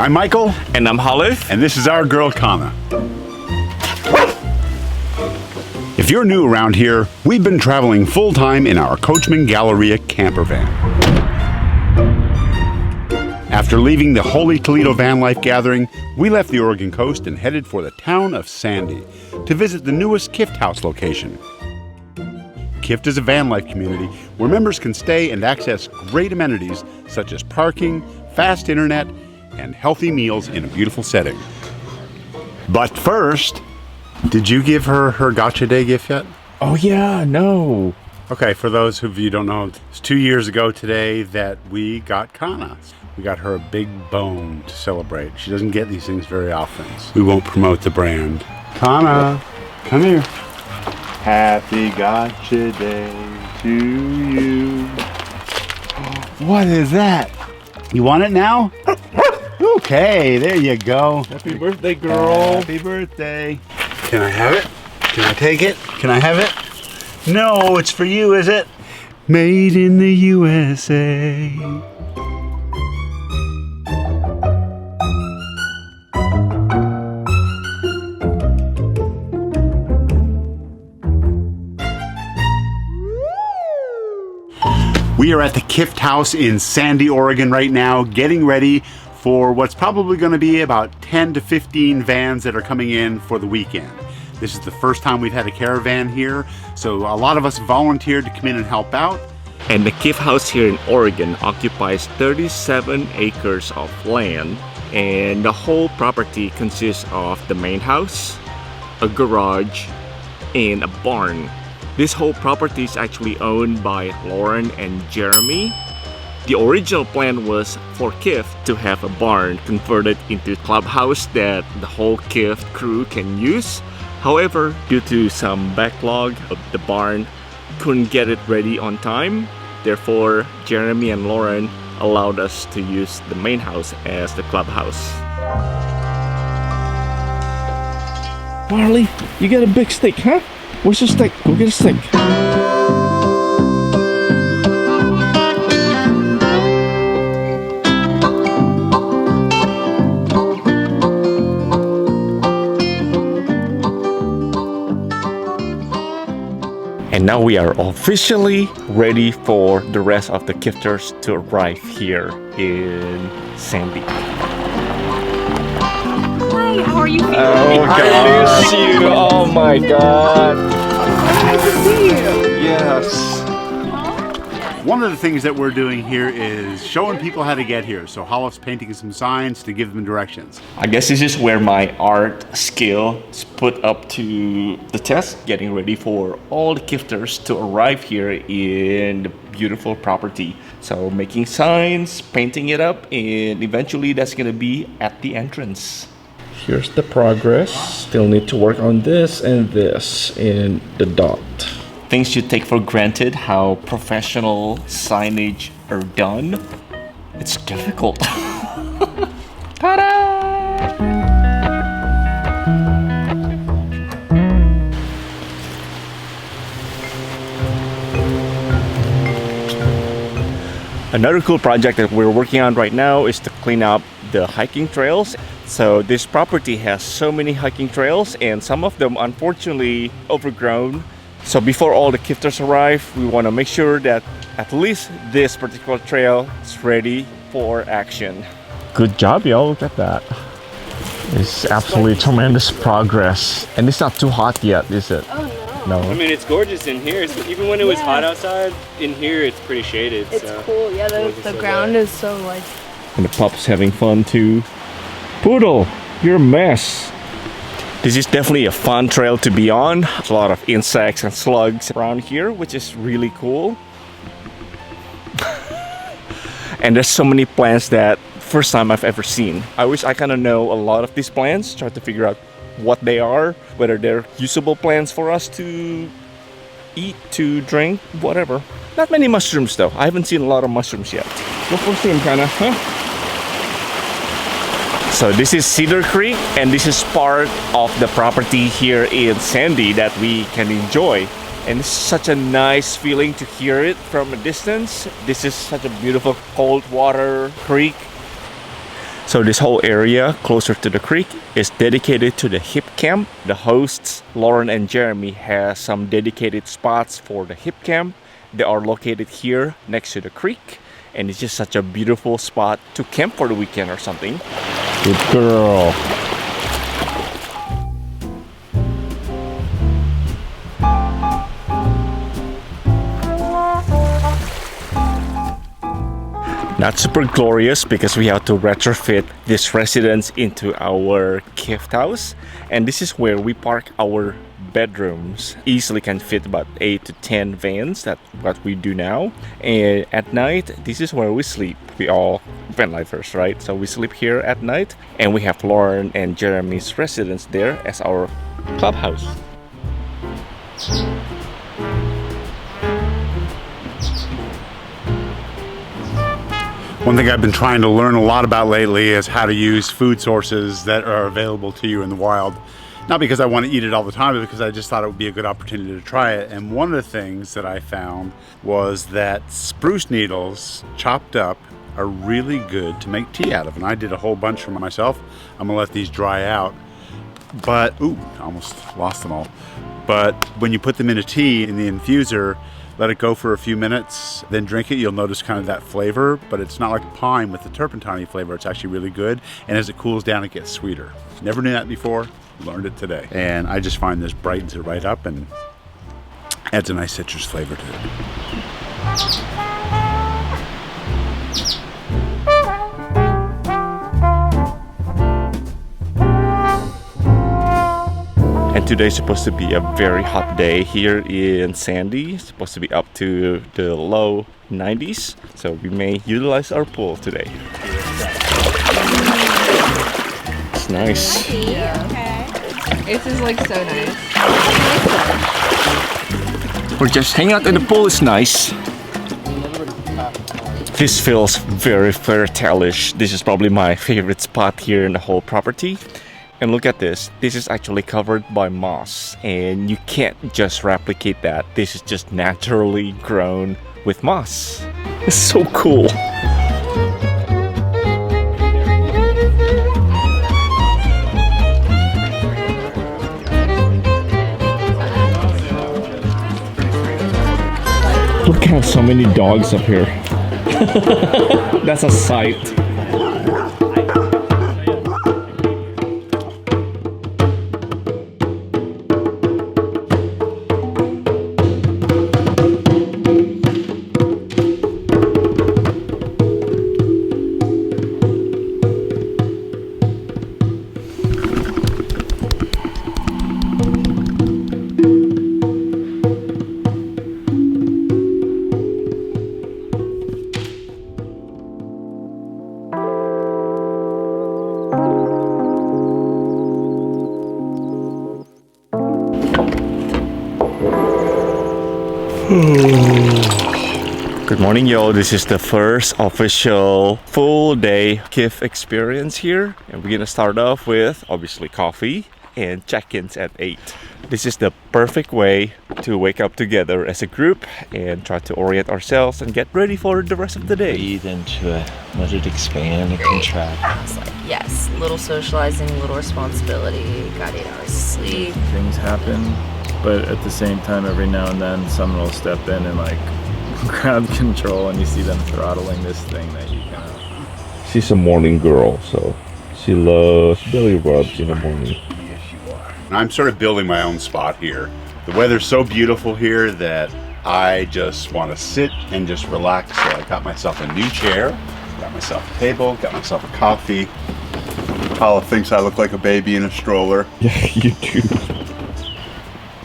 I'm Michael. And I'm Vanlife. And this is our girl, Kana. If you're new around here, we've been traveling full-time in our Coachman Galleria camper van. After leaving the Holy Toledo Van Life gathering, we left the Oregon coast and headed for the town of Sandy to visit the newest KIFT house location. KIFT is a van life community where members can stay and access great amenities such as parking, fast internet, and healthy meals in a beautiful setting. But first, did you give her Gotcha Day gift yet? Oh yeah, no. Okay, for those of you who don't know, it's 2 years ago today that we got Kana. We got her a big bone to celebrate. She doesn't get these things very often. We won't promote the brand. Kana, come here. Happy Gotcha Day to you. What is that? You want it now? Okay, there you go. Happy birthday, girl. Happy birthday. Can I have it? Can I take it? Can I have it? No, it's for you, is it? Made in the USA. We are at the KIFT house in Sandy, Oregon right now, getting ready for what's probably going to be about 10 to 15 vans that are coming in for the weekend. This is the first time we've had a caravan here, so a lot of us volunteered to come in and help out. And the KIFT house here in Oregon occupies 37 acres of land, and the whole property consists of the main house, a garage, and a barn. This whole property is actually owned by Lauren and Jeremy. The original plan was for KIFT to have a barn converted into a clubhouse that the whole KIFT crew can use. However, due to some backlog of the barn, couldn't get it ready on time. Therefore, Jeremy and Lauren allowed us to use the main house as the clubhouse. Marley, you got a big stick, huh? Where's your stick? Go get a stick. And now we are officially ready for the rest of the KIFTers to arrive here in Sandy. Hi, how are you feeling? Oh God, I miss you. Oh my God. Nice to see you. Yes. One of the things that we're doing here is showing people how to get here. So Vanlife's painting some signs to give them directions. I guess this is where my art skill is put up to the test, getting ready for all the KIFTers to arrive here in the beautiful property. So making signs, painting it up, and eventually that's gonna be at the entrance. Here's the progress. Still need to work on this and the dot. Things you take for granted how professional signage are done. It's difficult. Ta-da! Another cool project that we're working on right now is to clean up the hiking trails. So this property has so many hiking trails and some of them unfortunately overgrown. So before all the KIFTers arrive, we want to make sure that at least this particular trail is ready for action. Good job, y'all. Look at that. It's absolutely tremendous progress. And it's not too hot yet, is it? Oh no. I mean, it's gorgeous in here. Even when it was hot outside, in here it's pretty shaded. It's cool. Yeah, the ground is so like... And the pup's having fun too. Poodle, you're a mess. This is definitely a fun trail to be on. There's a lot of insects and slugs around here, which is really cool. And there's so many plants that first time I've ever seen. I wish I kind of know a lot of these plants, try to figure out what they are, whether they're usable plants for us to eat, to drink, whatever. Not many mushrooms though. I haven't seen a lot of mushrooms yet. Go for some Kana, huh? So this is Cedar Creek, and this is part of the property here in Sandy that we can enjoy. And it's such a nice feeling to hear it from a distance. This is such a beautiful cold water creek. So this whole area closer to the creek is dedicated to the hip camp. The hosts, Lauren and Jeremy, have some dedicated spots for the hip camp. They are located here next to the creek, and it's just such a beautiful spot to camp for the weekend or something. Good girl. Not super glorious because we have to retrofit this residence into our KIFT house, and this is where we park our bedrooms. Easily can fit about 8 to 10 vans. That's what we do now. And at night, this is where we sleep. We all Vanlifers, right? So we sleep here at night, and we have Lauren and Jeremy's residence there as our clubhouse. One thing I've been trying to learn a lot about lately is how to use food sources that are available to you in the wild. Not because I want to eat it all the time, but because I just thought it would be a good opportunity to try it. And one of the things that I found was that spruce needles chopped up are really good to make tea out of. And I did a whole bunch for myself. I'm gonna let these dry out. But, ooh, I almost lost them all. But when you put them in a tea in the infuser, let it go for a few minutes, then drink it. You'll notice kind of that flavor, but it's not like pine with the turpentine flavor. It's actually really good. And as it cools down, it gets sweeter. Never knew that before, learned it today. And I just find this brightens it right up and adds a nice citrus flavor to it. And today's supposed to be a very hot day here in Sandy. It's supposed to be up to the low 90s. So we may utilize our pool today. It's nice. Yeah. Okay. This is like so nice. Or just hang out in the pool is nice. This feels very fertile-ish. This is probably my favorite spot here in the whole property. And look at this. This is actually covered by moss, and you can't just replicate that. This is just naturally grown with moss. It's so cool. Look at so many dogs up here. That's a sight. Good morning, y'all. This is the first official full day KIFT experience here, and we're gonna start off with obviously coffee and check-ins at 8. This is the perfect way to wake up together as a group and try to orient ourselves and get ready for the rest of the day. Breathe into it, let it expand and contract. I was like, yes, little socializing, little responsibility, got 8 hours of sleep. Things happen, but at the same time, every now and then, someone will step in and like grab control, and you see them throttling this thing that you kind of. She's a morning girl, so she loves belly rubs in the morning. I'm sort of building my own spot here. The weather's so beautiful here that I just want to sit and just relax. So I got myself a new chair, got myself a table, got myself a coffee. Paula thinks I look like a baby in a stroller. Yeah, you do.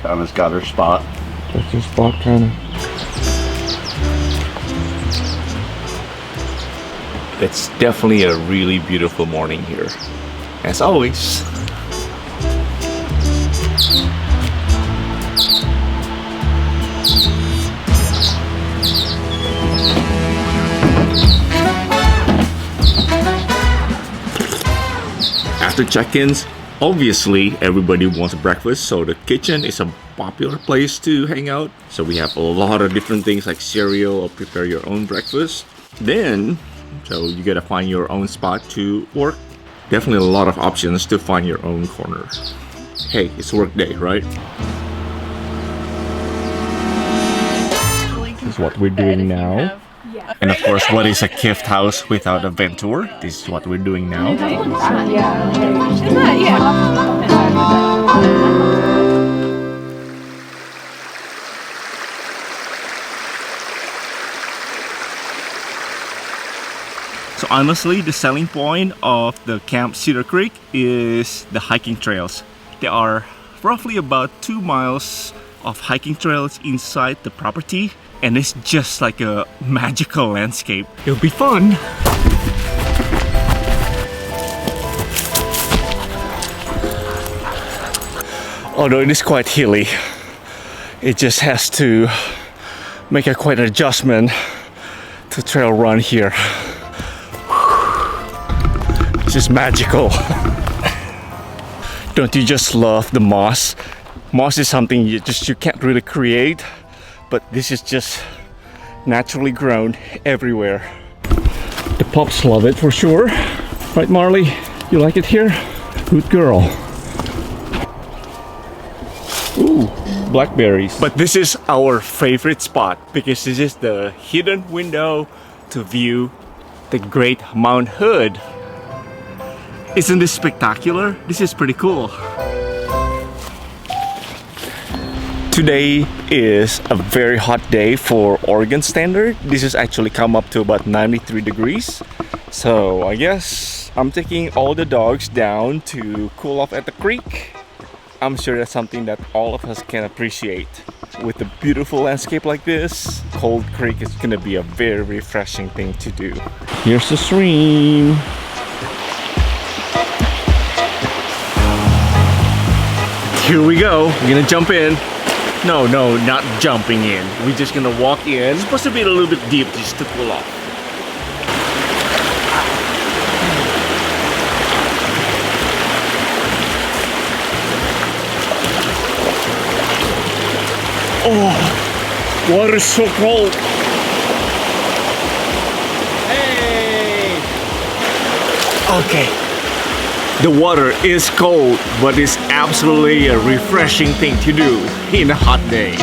Kana's got her spot. That's your spot, Kana. It's definitely a really beautiful morning here, as always. After check-ins, obviously everybody wants breakfast, so the kitchen is a popular place to hang out. So we have a lot of different things like cereal or prepare your own breakfast. Then So you gotta find your own spot to work. Definitely a lot of options to find your own corner. Hey, it's work day, right? This is what we're doing now. And of course, what is a KIFT house without a vent tour? This is what we're doing now. So honestly, the selling point of the Camp Cedar Creek is the hiking trails. There are roughly about 2 miles of hiking trails inside the property, and it's just like a magical landscape. It'll be fun. Although it is quite hilly, it just has to make a quite an adjustment to trail run here. It's just magical. Don't you just love the moss? Moss is something you can't really create, but this is just naturally grown everywhere. The pups love it for sure. Right, Marley? You like it here? Good girl. Ooh, blackberries. But this is our favorite spot because this is the hidden window to view the Great Mount Hood. Isn't this spectacular? This is pretty cool. Today is a very hot day for Oregon standard. This has actually come up to about 93 degrees. So I guess I'm taking all the dogs down to cool off at the creek. I'm sure that's something that all of us can appreciate. With a beautiful landscape like this, Cold Creek is gonna be a very refreshing thing to do. Here's the stream. Here we go. We're gonna jump in. No, not jumping in. We're just gonna walk in. It's supposed to be a little bit deep just to pull off. Oh, water is so cold. Hey! Okay. The water is cold, but it's absolutely a refreshing thing to do in a hot day.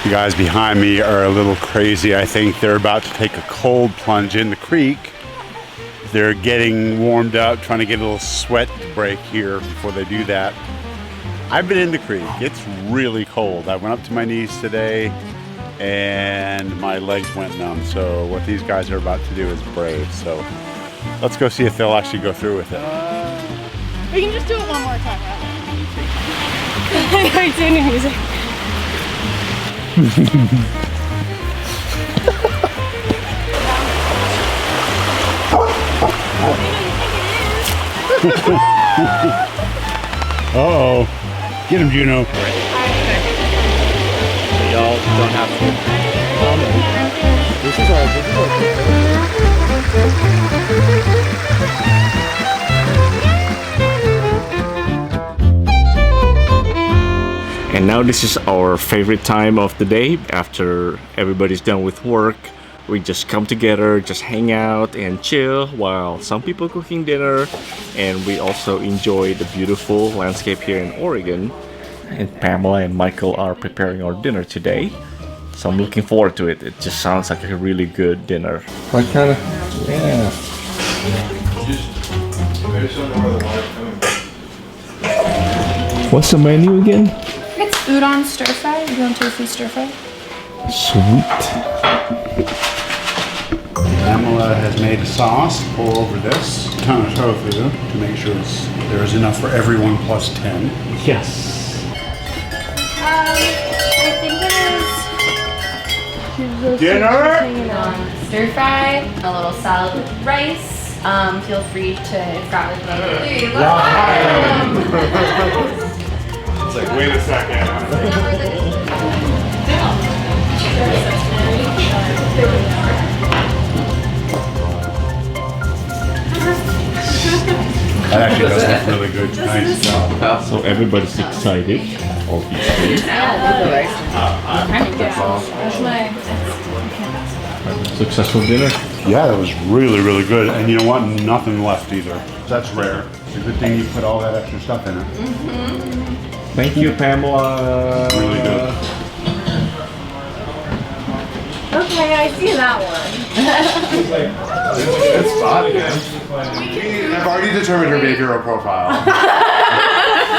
You guys behind me are a little crazy. I think they're about to take a cold plunge in the creek. They're getting warmed up, trying to get a little sweat break here before they do that. I've been in the creek. It's really cold. I went up to my knees today and my legs went numb. So what these guys are about to do is brave. So let's go see if they'll actually go through with it. We can just do it one more time, right? I do new music. Uh-oh. Get him, Juno. Y'all don't have to. This is And now this is our favorite time of the day. After everybody's done with work, we just come together, just hang out and chill while some people cooking dinner, and we also enjoy the beautiful landscape here in Oregon. And Pamela and Michael are preparing our dinner today, so I'm looking forward to it. It just sounds like a really good dinner. What kind of? Yeah. What's the menu again? It's udon stir fry, udon tofu stir fry. Sweet. Pamela has made a sauce to pour over this ton of tofu to make sure there's enough for everyone plus 10. Yes. I think it is Dinner? Stir fry, a little salad with rice. Feel free to grab it later. It's like, wait a second. That actually does look really good. Nice job. So everybody's excited, obviously. Successful dinner. Yeah, that was really, really good. And you know what? Nothing left either. That's rare. It's a good thing you put all that extra stuff in it. Thank you, Pamela. Really good. Okay, I see that one. Good spot again. I've already determined her behavioral profile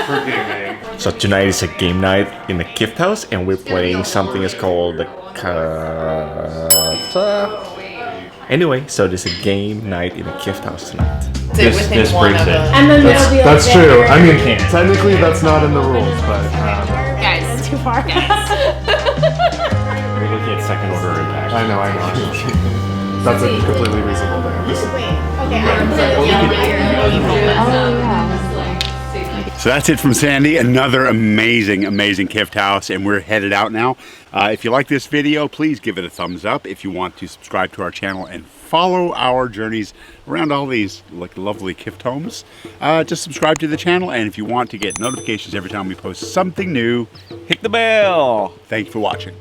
for gaming. So tonight is a game night in the KIFT house, and we're playing something that's called the Anyway, so there's a game night in the KIFT house tonight. This breaks it. And then they'll be like, That's true. I mean, Can't. technically that's not in the rules, but Guys, That's too far. We're looking at second order impact. I know. That's a completely reasonable thing. So that's it from Sandy. Another amazing KIFT house, and we're headed out now. If you like this video, please give it a thumbs up. If you want to subscribe to our channel and follow our journeys around all these like lovely KIFT homes, just subscribe to the channel. And if you want to get notifications every time we post something new, Hit the bell! thank you for watching.